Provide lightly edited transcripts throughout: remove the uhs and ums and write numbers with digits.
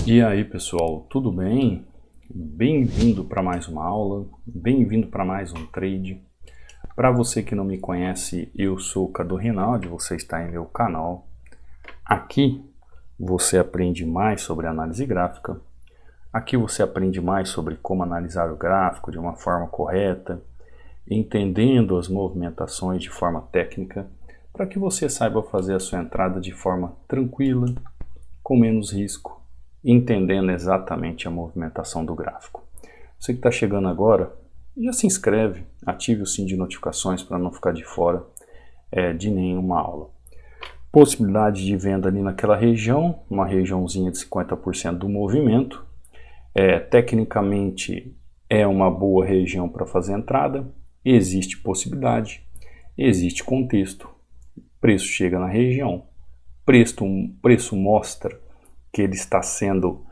E aí pessoal, tudo bem? Bem-vindo para mais uma aula, bem-vindo para mais um trade. Para você que não me conhece, eu sou o Cadu Rinaldi, você está em meu canal. Aqui você aprende mais sobre análise gráfica, aqui você aprende mais sobre como analisar o gráfico de uma forma correta, entendendo as movimentações de forma técnica, para que você saiba fazer a sua entrada de forma tranquila, com menos risco, entendendo exatamente a movimentação do gráfico. Você que está chegando agora, já se inscreve, ative o sininho de notificações para não ficar de fora de nenhuma aula. Possibilidade de venda ali naquela região, uma regiãozinha de 50% do movimento. Tecnicamente é uma boa região para fazer entrada, existe possibilidade, existe contexto, preço chega na região, preço mostra que ele está sendo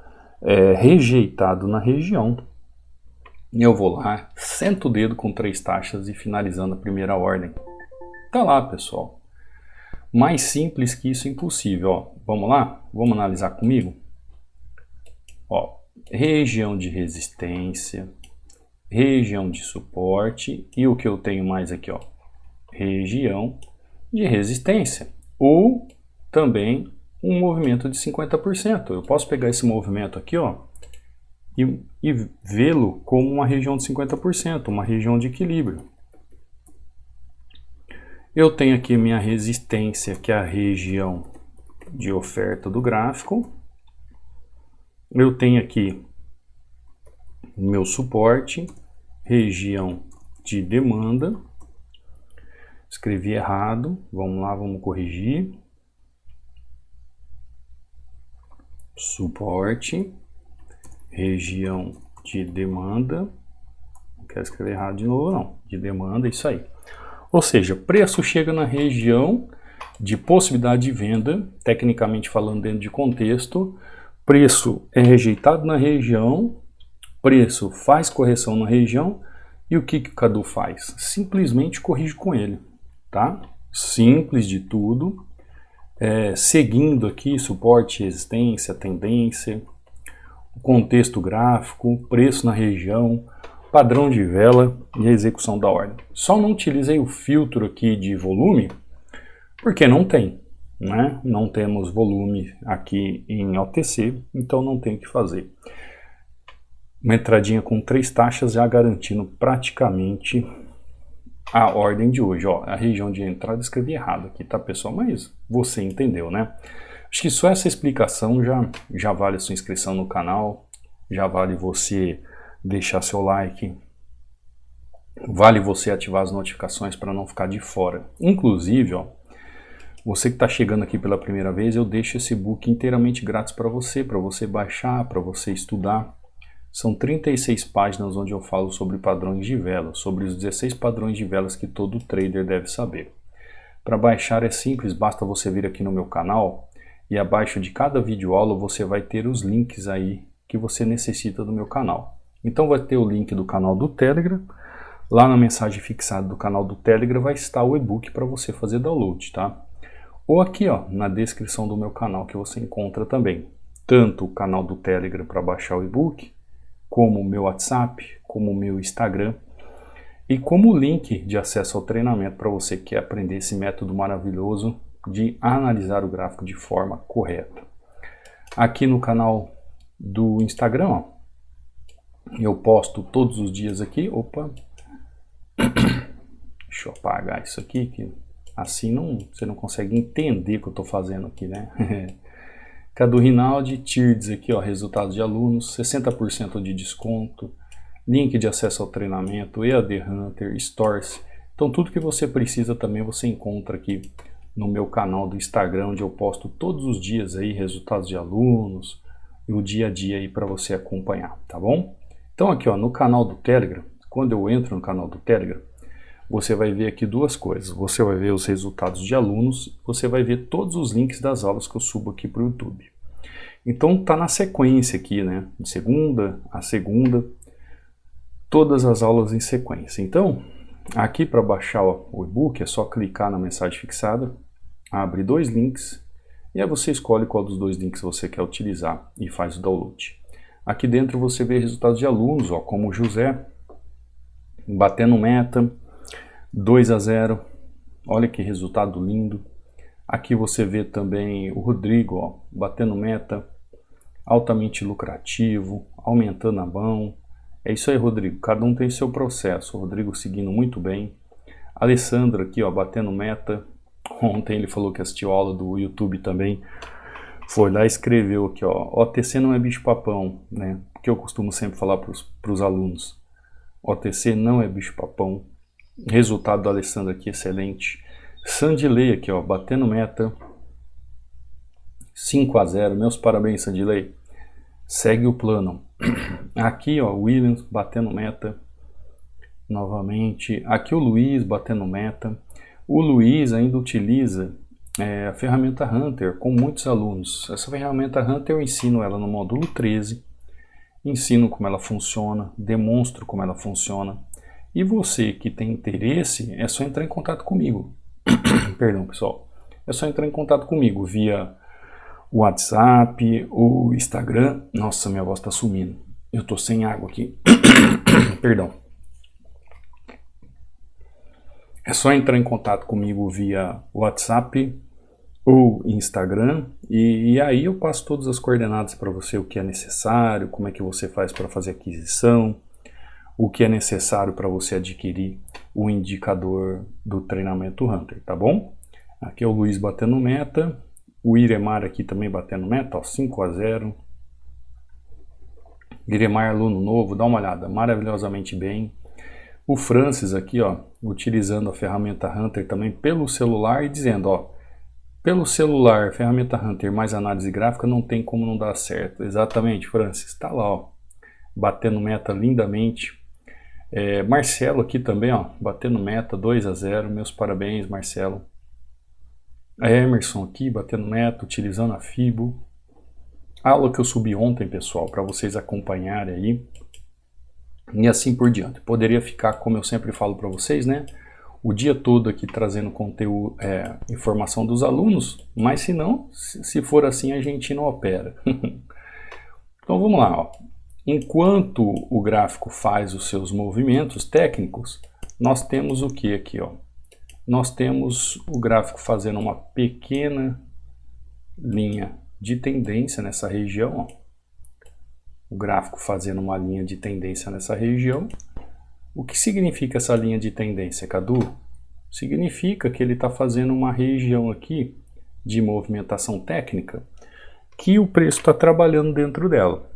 rejeitado na região. Eu vou lá, sento o dedo com 3 taxas e finalizando a primeira ordem. Tá lá, pessoal. Mais simples que isso é impossível. Ó, vamos lá? Vamos analisar comigo? Ó, região de resistência, região de suporte e o que eu tenho mais aqui, ó, região de resistência, ou também um movimento de 50%. Eu posso pegar esse movimento aqui, ó, e vê-lo como uma região de 50%, uma região de equilíbrio. Eu tenho aqui minha resistência, que é a região de oferta do gráfico. Eu tenho aqui meu suporte, região de demanda. Escrevi errado, vamos lá, vamos corrigir. Suporte, região de demanda, não quero escrever errado de novo não, de demanda, isso aí. Ou seja, preço chega na região de possibilidade de venda, tecnicamente falando dentro de contexto, preço é rejeitado na região, preço faz correção na região, e o que o Cadu faz? Simplesmente corrige com ele, tá? Simples de tudo. Seguindo aqui suporte, resistência, tendência, o contexto gráfico, preço na região, padrão de vela e a execução da ordem. Só não utilizei o filtro aqui de volume, porque não tem, né? Não temos volume aqui em OTC, então não tem o que fazer. Uma entradinha com 3 taxas já garantindo praticamente a ordem de hoje. Ó, a região de entrada escrevi errado aqui, tá, pessoal? Mas você entendeu, né? Acho que só essa explicação já vale a sua inscrição no canal, já vale você deixar seu like, vale você ativar as notificações para não ficar de fora. Inclusive, ó, você que está chegando aqui pela primeira vez, eu deixo esse book inteiramente grátis para você baixar, para você estudar. São 36 páginas onde eu falo sobre padrões de vela, sobre os 16 padrões de velas que todo trader deve saber. Para baixar é simples, basta você vir aqui no meu canal e abaixo de cada videoaula você vai ter os links aí que você necessita do meu canal. Então vai ter o link do canal do Telegram, lá na mensagem fixada do canal do Telegram vai estar o e-book para você fazer download, tá? Ou aqui, ó, na descrição do meu canal que você encontra também, tanto o canal do Telegram para baixar o e-book, como o meu WhatsApp, como o meu Instagram e como o link de acesso ao treinamento para você que quer aprender esse método maravilhoso de analisar o gráfico de forma correta. Aqui no canal do Instagram, ó, eu posto todos os dias aqui, opa, deixa eu apagar isso aqui, que assim você não consegue entender o que eu estou fazendo aqui, né? Cadu Rinaldi, TIRDS aqui, ó, resultados de alunos, 60% de desconto, link de acesso ao treinamento, EAD Hunter, Stores. Então tudo que você precisa também você encontra aqui no meu canal do Instagram, onde eu posto todos os dias aí resultados de alunos e o dia a dia aí para você acompanhar, tá bom? Então aqui, ó, no canal do Telegram, quando eu entro no canal do Telegram, você vai ver aqui duas coisas. Você vai ver os resultados de alunos, você vai ver todos os links das aulas que eu subo aqui para o YouTube. Então tá na sequência aqui, né? De segunda a segunda, todas as aulas em sequência. Então, aqui para baixar o e-book é só clicar na mensagem fixada, abre 2 links E aí você escolhe qual dos dois links você quer utilizar e faz o download. Aqui dentro você vê resultados de alunos, ó, como o José, batendo meta, 2-0, olha que resultado lindo. Aqui você vê também o Rodrigo, ó, batendo meta, altamente lucrativo, aumentando a mão. É isso aí, Rodrigo, cada um tem seu processo. O Rodrigo seguindo muito bem. Alessandro aqui, ó, batendo meta. Ontem ele falou que assistiu a aula do YouTube também. Foi lá e escreveu aqui, ó, OTC não é bicho-papão, né? Porque eu costumo sempre falar para os alunos. OTC não é bicho-papão. Resultado do Alessandro aqui, excelente. Sandilei aqui, ó, batendo meta. 5-0, meus parabéns, Sandilei. Segue o plano. Aqui, ó, Williams batendo meta. Novamente. Aqui o Luiz batendo meta. O Luiz ainda utiliza a ferramenta Hunter com muitos alunos. Essa ferramenta Hunter eu ensino ela no módulo 13. Ensino como ela funciona, demonstro como ela funciona. E você que tem interesse, é só entrar em contato comigo. Perdão, pessoal. É só entrar em contato comigo via WhatsApp ou Instagram. Nossa, minha voz está sumindo. Eu tô sem água aqui. Perdão. É só entrar em contato comigo via WhatsApp ou Instagram e aí eu passo todas as coordenadas para você, o que é necessário, como é que você faz para fazer aquisição, o que é necessário para você adquirir o indicador do treinamento Hunter, tá bom? Aqui é o Luiz batendo meta, o Iremar aqui também batendo meta, ó, 5-0. Iremar, aluno novo, dá uma olhada, maravilhosamente bem. O Francis aqui, ó, utilizando a ferramenta Hunter também pelo celular e dizendo, ó, pelo celular, ferramenta Hunter mais análise gráfica não tem como não dar certo. Exatamente, Francis, tá lá, ó, batendo meta lindamente. Marcelo aqui também, ó, batendo meta, 2-0, meus parabéns, Marcelo. Emerson aqui, batendo meta, utilizando a Fibo. A aula que eu subi ontem, pessoal, para vocês acompanharem aí. E assim por diante. Poderia ficar, como eu sempre falo para vocês, né, o dia todo aqui trazendo conteúdo, informação dos alunos, mas se não, se for assim, a gente não opera. Então vamos lá, ó. Enquanto o gráfico faz os seus movimentos técnicos, nós temos o que aqui, ó? Nós temos o gráfico fazendo uma pequena linha de tendência nessa região, ó. O gráfico fazendo uma linha de tendência nessa região. O que significa essa linha de tendência, Cadu? Significa que ele está fazendo uma região aqui de movimentação técnica que o preço está trabalhando dentro dela.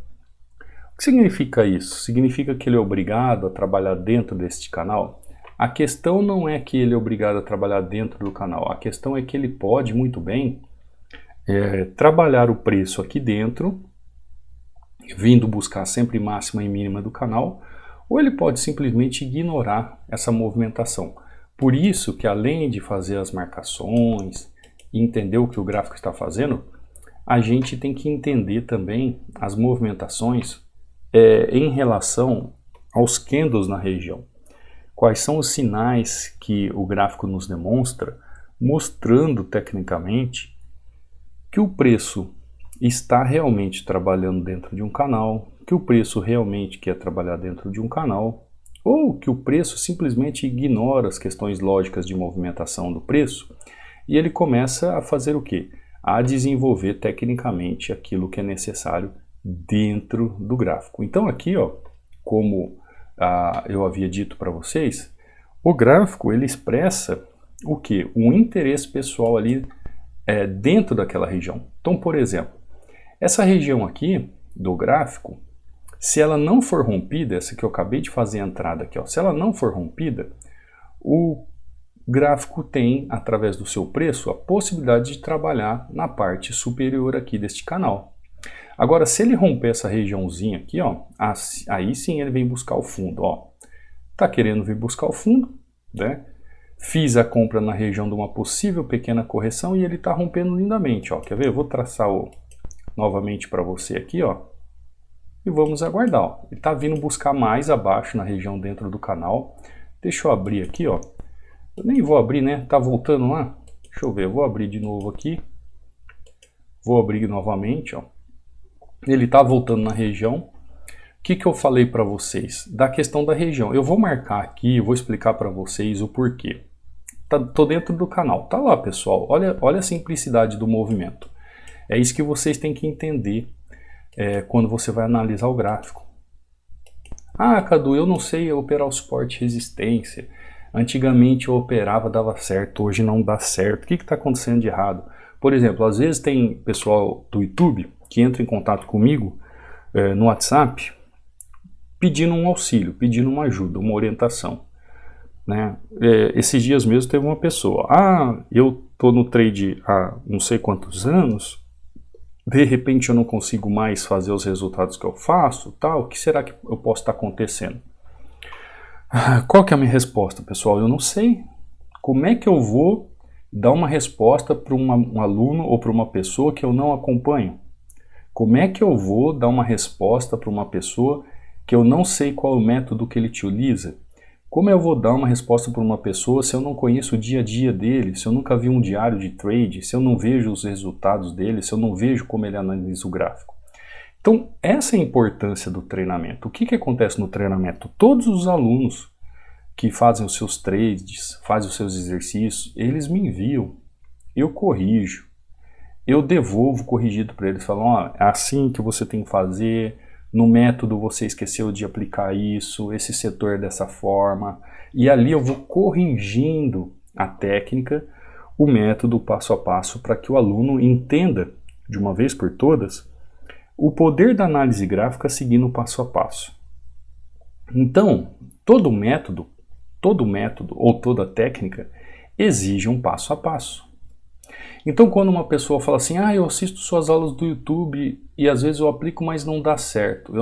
O que significa isso? Significa que ele é obrigado a trabalhar dentro deste canal? A questão não é que ele é obrigado a trabalhar dentro do canal. A questão é que ele pode muito bem trabalhar o preço aqui dentro, vindo buscar sempre máxima e mínima do canal, ou ele pode simplesmente ignorar essa movimentação. Por isso que além de fazer as marcações e entender o que o gráfico está fazendo, a gente tem que entender também as movimentações em relação aos candles na região. Quais são os sinais que o gráfico nos demonstra, mostrando tecnicamente que o preço está realmente trabalhando dentro de um canal, que o preço realmente quer trabalhar dentro de um canal, ou que o preço simplesmente ignora as questões lógicas de movimentação do preço e ele começa a fazer o quê? A desenvolver tecnicamente aquilo que é necessário dentro do gráfico. Então aqui, ó, como eu havia dito para vocês, o gráfico ele expressa o quê? Um interesse pessoal ali dentro daquela região. Então, por exemplo, essa região aqui do gráfico, se ela não for rompida, essa que eu acabei de fazer a entrada aqui, ó, se ela não for rompida, o gráfico tem, através do seu preço, a possibilidade de trabalhar na parte superior aqui deste canal. Agora, se ele romper essa regiãozinha aqui, ó, aí sim ele vem buscar o fundo, ó. Tá querendo vir buscar o fundo, né? Fiz a compra na região de uma possível pequena correção e ele está rompendo lindamente, ó. Quer ver? Eu vou traçar novamente para você aqui, ó. E vamos aguardar, ó. Ele está vindo buscar mais abaixo na região dentro do canal. Deixa eu abrir aqui, ó. Eu nem vou abrir, né? Tá voltando lá? Deixa eu ver, eu vou abrir de novo aqui. Vou abrir novamente, ó. Ele está voltando na região. O que eu falei para vocês? Da questão da região. Eu vou marcar aqui, eu vou explicar para vocês o porquê. Tô dentro do canal. Tá lá, pessoal. Olha a simplicidade do movimento. É isso que vocês têm que entender quando você vai analisar o gráfico. Ah, Cadu, eu não sei operar o suporte e resistência. Antigamente eu operava, dava certo, hoje não dá certo. O que está acontecendo de errado? Por exemplo, às vezes tem pessoal do YouTube que entra em contato comigo no WhatsApp pedindo um auxílio, pedindo uma ajuda, uma orientação. Né? Esses dias mesmo teve uma pessoa, eu tô no trade há não sei quantos anos, de repente eu não consigo mais fazer os resultados que eu faço, tal, o que será que eu posso estar acontecendo? Qual que é a minha resposta, pessoal? Eu não sei. Como é que eu vou dar uma resposta para um aluno ou para uma pessoa que eu não acompanho? Como é que eu vou dar uma resposta para uma pessoa que eu não sei qual é o método que ele utiliza? Como eu vou dar uma resposta para uma pessoa se eu não conheço o dia a dia dele, se eu nunca vi um diário de trade, se eu não vejo os resultados dele, se eu não vejo como ele analisa o gráfico? Então, essa é a importância do treinamento. O que acontece no treinamento? Todos os alunos que fazem os seus trades, fazem os seus exercícios, eles me enviam, eu corrijo, eu devolvo corrigido para eles, falam, é assim que você tem que fazer, no método você esqueceu de aplicar isso, esse setor é dessa forma, e ali eu vou corrigindo a técnica, o método passo a passo, para que o aluno entenda, de uma vez por todas, o poder da análise gráfica seguindo passo a passo. Então, todo método ou toda técnica exige um passo a passo. Então, quando uma pessoa fala assim, eu assisto suas aulas do YouTube e às vezes eu aplico, mas não dá certo,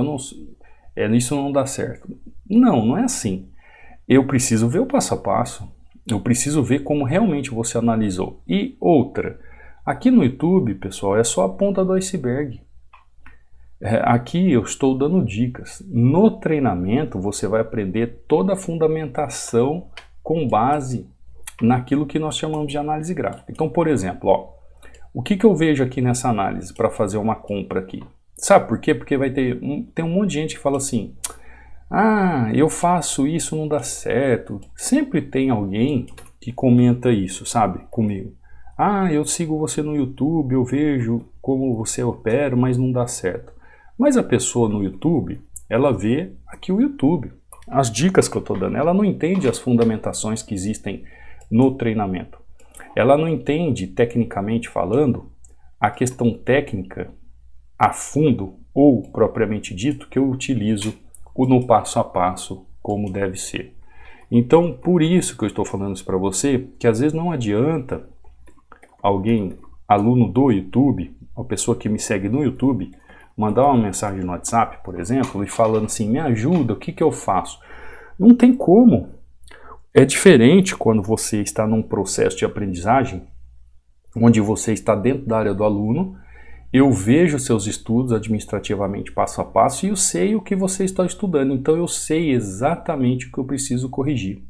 isso não dá certo. Não é assim. Eu preciso ver o passo a passo, eu preciso ver como realmente você analisou. E outra, aqui no YouTube, pessoal, é só a ponta do iceberg. Aqui eu estou dando dicas. No treinamento você vai aprender toda a fundamentação com base naquilo que nós chamamos de análise gráfica. Então, por exemplo, o que eu vejo aqui nessa análise para fazer uma compra aqui? Sabe por quê? Porque tem um monte de gente que fala assim, eu faço isso, não dá certo. Sempre tem alguém que comenta isso, sabe, comigo. Eu sigo você no YouTube, eu vejo como você opera, mas não dá certo. Mas a pessoa no YouTube, ela vê aqui o YouTube, as dicas que eu estou dando, ela não entende as fundamentações que existem no treinamento. Ela não entende, tecnicamente falando, a questão técnica a fundo, ou propriamente dito, que eu utilizo no passo a passo, como deve ser. Então, por isso que eu estou falando isso para você, que às vezes não adianta alguém, aluno do YouTube, uma pessoa que me segue no YouTube, mandar uma mensagem no WhatsApp, por exemplo, e falando assim, me ajuda, o que eu faço? Não tem como. É diferente quando você está num processo de aprendizagem, onde você está dentro da área do aluno, eu vejo seus estudos administrativamente passo a passo e eu sei o que você está estudando, então eu sei exatamente o que eu preciso corrigir.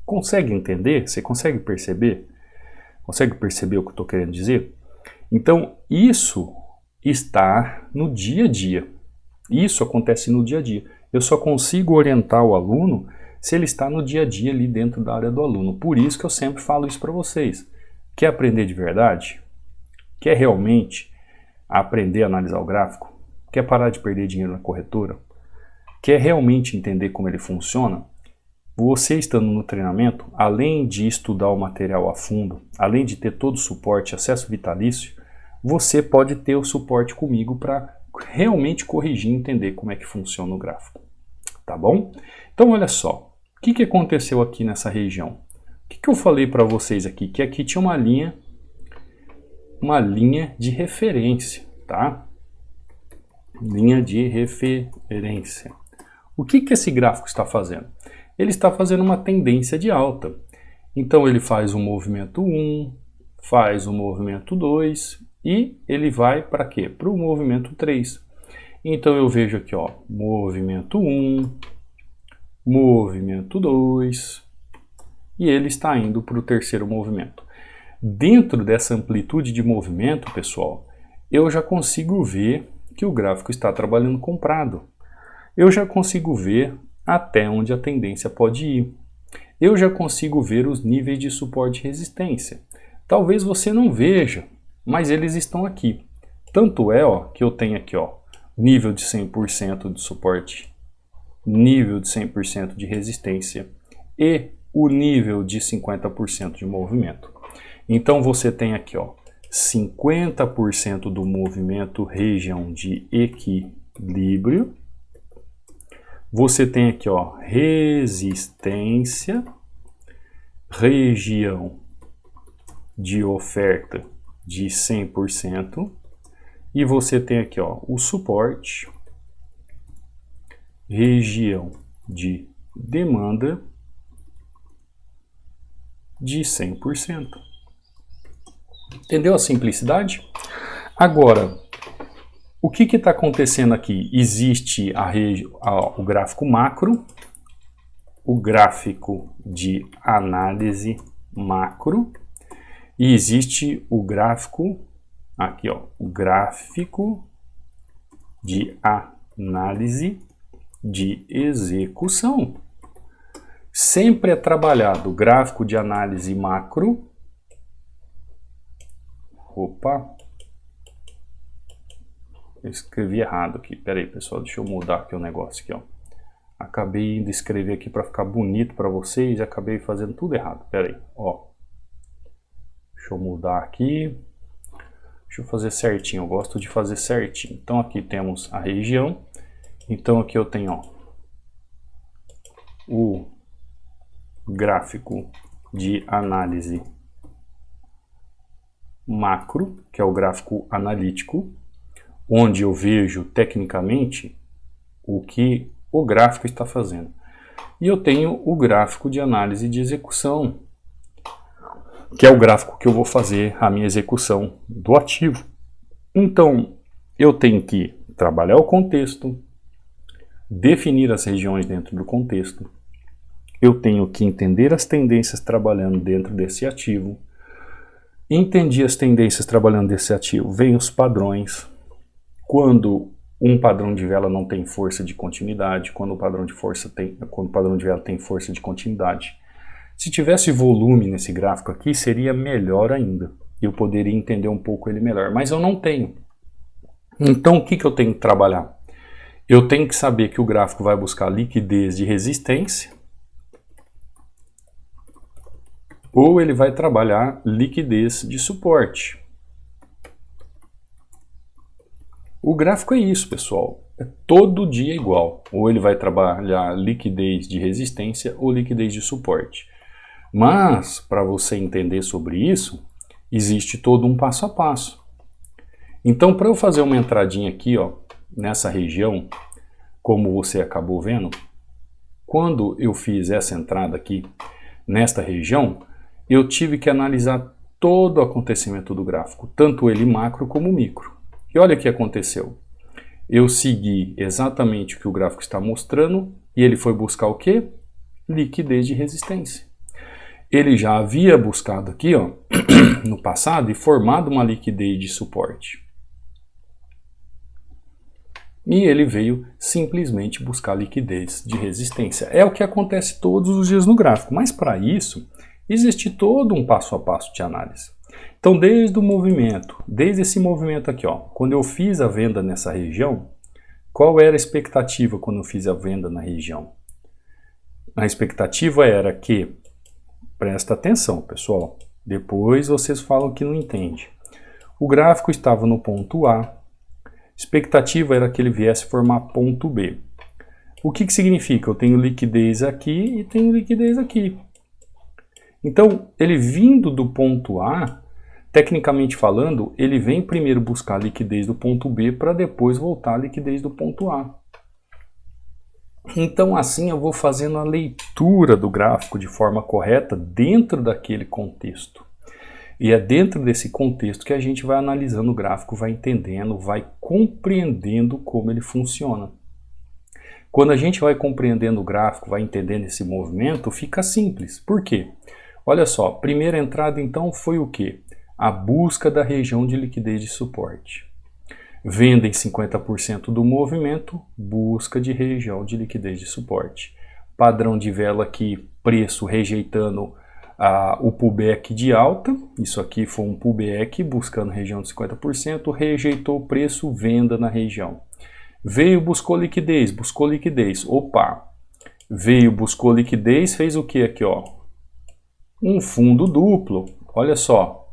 Consegue entender? Você consegue perceber? Consegue perceber o que eu estou querendo dizer? Então, isso está no dia a dia. Isso acontece no dia a dia. Eu só consigo orientar o aluno se ele está no dia a dia ali dentro da área do aluno. Por isso que eu sempre falo isso para vocês. Quer aprender de verdade? Quer realmente aprender a analisar o gráfico? Quer parar de perder dinheiro na corretora? Quer realmente entender como ele funciona? Você estando no treinamento, além de estudar o material a fundo, além de ter todo o suporte, acesso vitalício, você pode ter o suporte comigo para realmente corrigir e entender como é que funciona o gráfico. Tá bom? Então olha só, o que aconteceu aqui nessa região? O que eu falei para vocês aqui? Que aqui tinha uma linha de referência, tá? Linha de referência. O que esse gráfico está fazendo? Ele está fazendo uma tendência de alta. Então ele faz um movimento 1, faz um movimento 2 e ele vai para quê? Para o movimento 3. Então eu vejo aqui, movimento 1, movimento 2 e ele está indo para o terceiro movimento. Dentro dessa amplitude de movimento, pessoal, eu já consigo ver que o gráfico está trabalhando comprado. Eu já consigo ver até onde a tendência pode ir. Eu já consigo ver os níveis de suporte e resistência. Talvez você não veja, mas eles estão aqui. Tanto é que eu tenho aqui nível de 100% de suporte, nível de 100% de resistência e o nível de 50% de movimento. Então você tem aqui 50% do movimento, região de equilíbrio. Você tem aqui resistência, região de oferta de 100%. E você tem aqui o suporte, região de demanda de 100%. Entendeu a simplicidade? Agora, o que está acontecendo aqui? Existe o gráfico macro, o gráfico de análise macro, e existe o gráfico, aqui o gráfico de análise de execução. Sempre é trabalhado o gráfico de análise macro. Opa! Eu escrevi errado aqui. Pera aí, pessoal, deixa eu mudar aqui o negócio aqui, Acabei de escrever aqui para ficar bonito para vocês e acabei fazendo tudo errado. Pera aí, Deixa eu mudar aqui. Deixa eu fazer certinho, eu gosto de fazer certinho. Então aqui temos a região. Então aqui eu tenho o gráfico de análise macro, que é o gráfico analítico, onde eu vejo tecnicamente o que o gráfico está fazendo. E eu tenho o gráfico de análise de execução, que é o gráfico que eu vou fazer a minha execução do ativo. Então, eu tenho que trabalhar o contexto, definir as regiões dentro do contexto, eu tenho que entender as tendências trabalhando dentro desse ativo. Entendi as tendências trabalhando desse ativo, vem os padrões. Quando um padrão de vela não tem força de continuidade, quando o padrão de vela tem força de continuidade. Se tivesse volume nesse gráfico aqui, seria melhor ainda. Eu poderia entender um pouco ele melhor, mas eu não tenho. Então, o que eu tenho que trabalhar? Eu tenho que saber que o gráfico vai buscar liquidez de resistência, ou ele vai trabalhar liquidez de suporte. O gráfico é isso, pessoal. É todo dia igual. Ou ele vai trabalhar liquidez de resistência ou liquidez de suporte. Mas, para você entender sobre isso, existe todo um passo a passo. Então, para eu fazer uma entradinha aqui, nessa região, como você acabou vendo, quando eu fiz essa entrada aqui, nesta região, eu tive que analisar todo o acontecimento do gráfico, tanto ele macro como micro. E olha o que aconteceu. Eu segui exatamente o que o gráfico está mostrando e ele foi buscar o quê? Liquidez de resistência. Ele já havia buscado aqui, no passado, e formado uma liquidez de suporte. E ele veio simplesmente buscar liquidez de resistência. É o que acontece todos os dias no gráfico, mas para isso existe todo um passo a passo de análise. Então, desde o movimento, desde esse movimento aqui, quando eu fiz a venda nessa região, qual era a expectativa quando eu fiz a venda na região? A expectativa era que, presta atenção, pessoal, depois vocês falam que não entende. O gráfico estava no ponto A, expectativa era que ele viesse formar ponto B. O que significa? Eu tenho liquidez aqui e tenho liquidez aqui. Então, ele vindo do ponto A, tecnicamente falando, ele vem primeiro buscar a liquidez do ponto B para depois voltar à liquidez do ponto A. Então, assim eu vou fazendo a leitura do gráfico de forma correta dentro daquele contexto. E é dentro desse contexto que a gente vai analisando o gráfico, vai entendendo, vai compreendendo como ele funciona. Quando a gente vai compreendendo o gráfico, vai entendendo esse movimento, fica simples. Por quê? Olha só, primeira entrada então foi o quê? A busca da região de liquidez de suporte. Venda em 50% do movimento, busca de região de liquidez de suporte. Padrão de vela aqui, preço rejeitando o pullback de alta. Isso aqui foi um pullback buscando região de 50%, rejeitou o preço, venda na região. Veio, buscou liquidez. Opa! Veio, buscou liquidez, fez o que aqui, ó? Um fundo duplo. Olha só.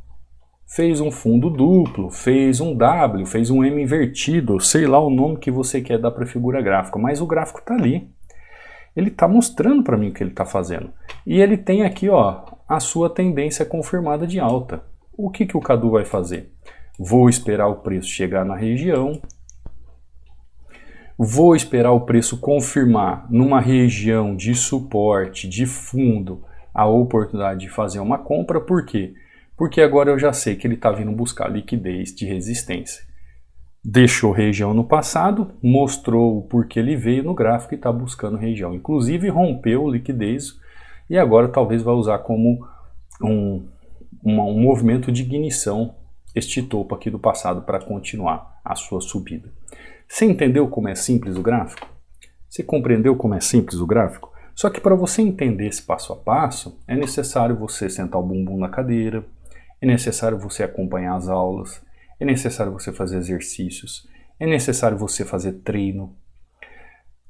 Fez um fundo duplo, fez um W, fez um M invertido, sei lá o nome que você quer dar para a figura gráfica, mas o gráfico está ali. Ele está mostrando para mim o que ele está fazendo. E ele tem aqui, ó, a sua tendência confirmada de alta. O que o Cadu vai fazer? Vou esperar o preço chegar na região. Vou esperar o preço confirmar numa região de suporte, de fundo, a oportunidade de fazer uma compra. Por quê? Porque agora eu já sei que ele está vindo buscar liquidez de resistência. Deixou região no passado, mostrou o porquê ele veio no gráfico e está buscando região. Inclusive rompeu liquidez e agora talvez vai usar como um movimento de ignição este topo aqui do passado para continuar a sua subida. Você entendeu como é simples o gráfico? Você compreendeu como é simples o gráfico? Só que para você entender esse passo a passo, é necessário você sentar o bumbum na cadeira, é necessário você acompanhar as aulas, é necessário você fazer exercícios, é necessário você fazer treino.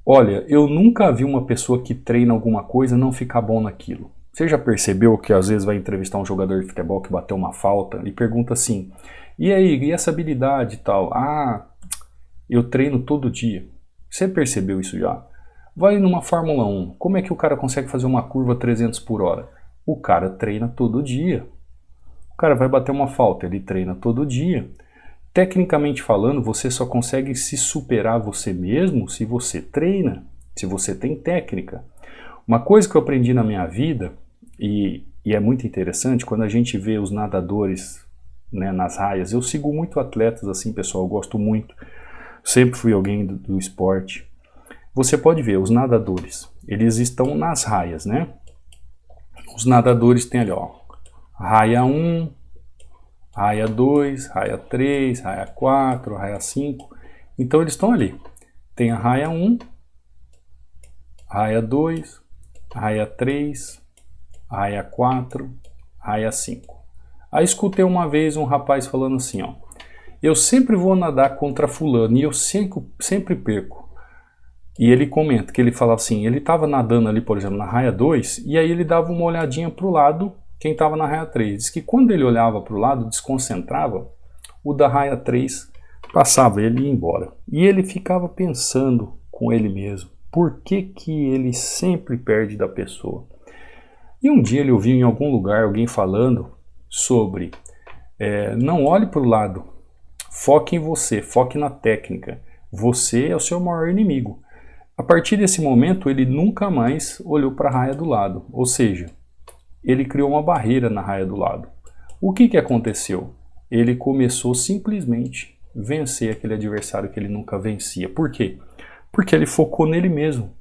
Olha, eu nunca vi uma pessoa que treina alguma coisa não ficar bom naquilo. Você já percebeu que às vezes vai entrevistar um jogador de futebol que bateu uma falta e pergunta assim, e aí, e essa habilidade e tal? Ah, eu treino todo dia. Você percebeu isso já? Vai numa Fórmula 1, como é que o cara consegue fazer uma curva 300 por hora? O cara treina todo dia. O cara vai bater uma falta, ele treina todo dia. Tecnicamente falando, você só consegue se superar você mesmo se você treina, se você tem técnica. Uma coisa que eu aprendi na minha vida, e é muito interessante, quando a gente vê os nadadores, né, nas raias, eu sigo muito atletas assim, pessoal, eu gosto muito, sempre fui alguém do esporte. Você pode ver, os nadadores, eles estão nas raias, né? Os nadadores têm ali, ó, raia 1, raia 2, raia 3, raia 4, raia 5. Então eles estão ali. Tem a raia 1, raia 2, raia 3, raia 4, raia 5. Aí escutei uma vez um rapaz falando assim, ó, eu sempre vou nadar contra fulano e eu sempre perco. E ele comenta que ele fala assim, ele estava nadando ali, por exemplo, na raia 2, e aí ele dava uma olhadinha para o lado, quem estava na raia 3. Diz que quando ele olhava para o lado, desconcentrava, o da raia 3 passava, ele ia embora. E ele ficava pensando com ele mesmo, por que ele sempre perde da pessoa? E um dia ele ouviu em algum lugar alguém falando sobre, não olhe para o lado, foque em você, foque na técnica. Você é o seu maior inimigo. A partir desse momento, ele nunca mais olhou para a raia do lado, ou seja, ele criou uma barreira na raia do lado. O que aconteceu? Ele começou simplesmente a vencer aquele adversário que ele nunca vencia. Por quê? Porque ele focou nele mesmo.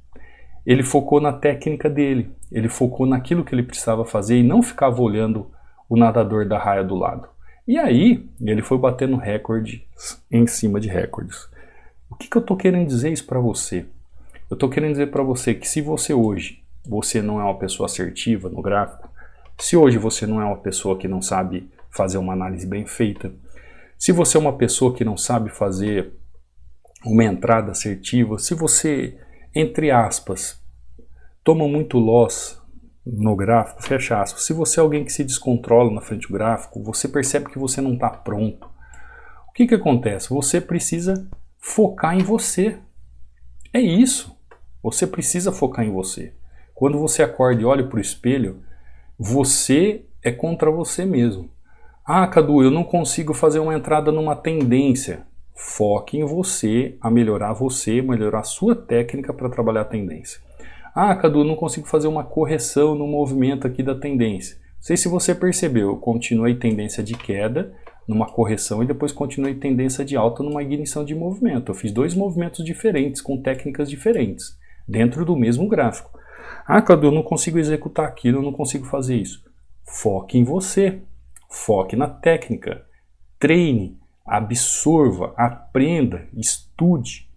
Ele focou na técnica dele. Ele focou naquilo que ele precisava fazer e não ficava olhando o nadador da raia do lado. E aí, ele foi batendo recorde em cima de recordes. O que eu estou querendo dizer isso para você? Eu estou querendo dizer para você que se você hoje, você não é uma pessoa assertiva no gráfico, se hoje você não é uma pessoa que não sabe fazer uma análise bem feita, se você é uma pessoa que não sabe fazer uma entrada assertiva, se você, entre aspas, toma muito loss no gráfico, fecha aspas, se você é alguém que se descontrola na frente do gráfico, você percebe que você não está pronto. O que acontece? Você precisa focar em você. É isso. Você precisa focar em você. Quando você acorda e olha para o espelho, você é contra você mesmo. Ah, Cadu, eu não consigo fazer uma entrada numa tendência. Foque em você, a melhorar a sua técnica para trabalhar a tendência. Ah, Cadu, eu não consigo fazer uma correção no movimento aqui da tendência. Não sei se você percebeu, eu continuei tendência de queda numa correção e depois continuei tendência de alta numa ignição de movimento. Eu fiz dois movimentos diferentes, com técnicas diferentes, dentro do mesmo gráfico. Ah, Cadu, eu não consigo executar aquilo, eu não consigo fazer isso. Foque em você, foque na técnica, treine, absorva, aprenda, estude.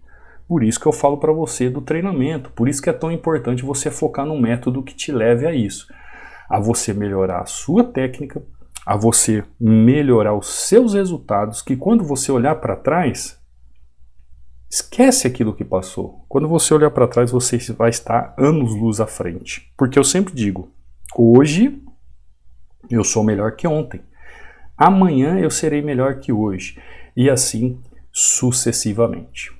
Por isso que eu falo para você do treinamento, por isso que é tão importante você focar num método que te leve a isso, a você melhorar a sua técnica, a você melhorar os seus resultados, que quando você olhar para trás, esquece aquilo que passou. Quando você olhar para trás, você vai estar anos-luz à frente. Porque eu sempre digo, hoje eu sou melhor que ontem. Amanhã eu serei melhor que hoje. E assim sucessivamente.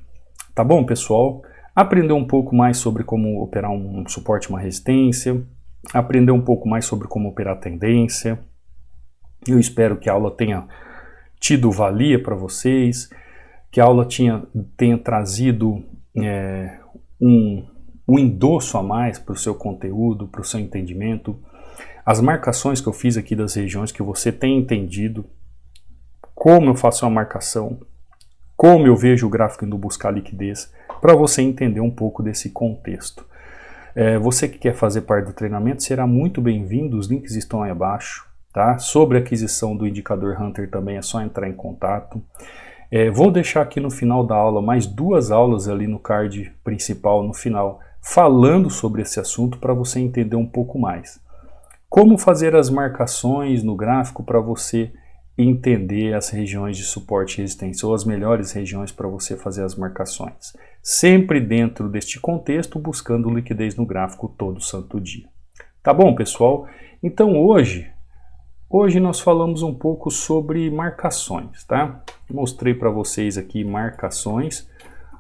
Tá bom, pessoal? Aprender um pouco mais sobre como operar um suporte, uma resistência. Aprender um pouco mais sobre como operar tendência. Eu espero que a aula tenha tido valia para vocês. Que a aula tenha trazido um endosso a mais para o seu conteúdo, para o seu entendimento. As marcações que eu fiz aqui das regiões, que você tenha entendido como eu faço uma marcação, como eu vejo o gráfico indo buscar liquidez, para você entender um pouco desse contexto. Você que quer fazer parte do treinamento, será muito bem-vindo, os links estão aí abaixo. Tá? Sobre a aquisição do indicador Hunter também é só entrar em contato. Vou deixar aqui no final da aula mais 2 aulas ali no card principal no final, falando sobre esse assunto para você entender um pouco mais. Como fazer as marcações no gráfico para você entender as regiões de suporte e resistência, ou as melhores regiões para você fazer as marcações. Sempre dentro deste contexto, buscando liquidez no gráfico todo santo dia. Tá bom, pessoal? Então hoje nós falamos um pouco sobre marcações, tá? Mostrei para vocês aqui marcações.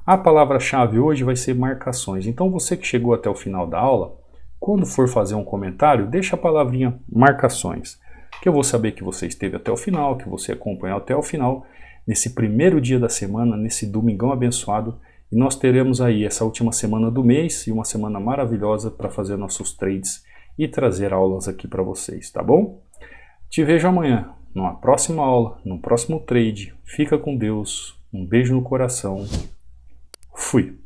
A palavra-chave hoje vai ser marcações. Então você que chegou até o final da aula, quando for fazer um comentário, deixa a palavrinha marcações, que eu vou saber que você esteve até o final, que você acompanhou até o final, nesse primeiro dia da semana, nesse domingão abençoado, e nós teremos aí essa última semana do mês e uma semana maravilhosa para fazer nossos trades e trazer aulas aqui para vocês, tá bom? Te vejo amanhã, numa próxima aula, no próximo trade. Fica com Deus, um beijo no coração. Fui!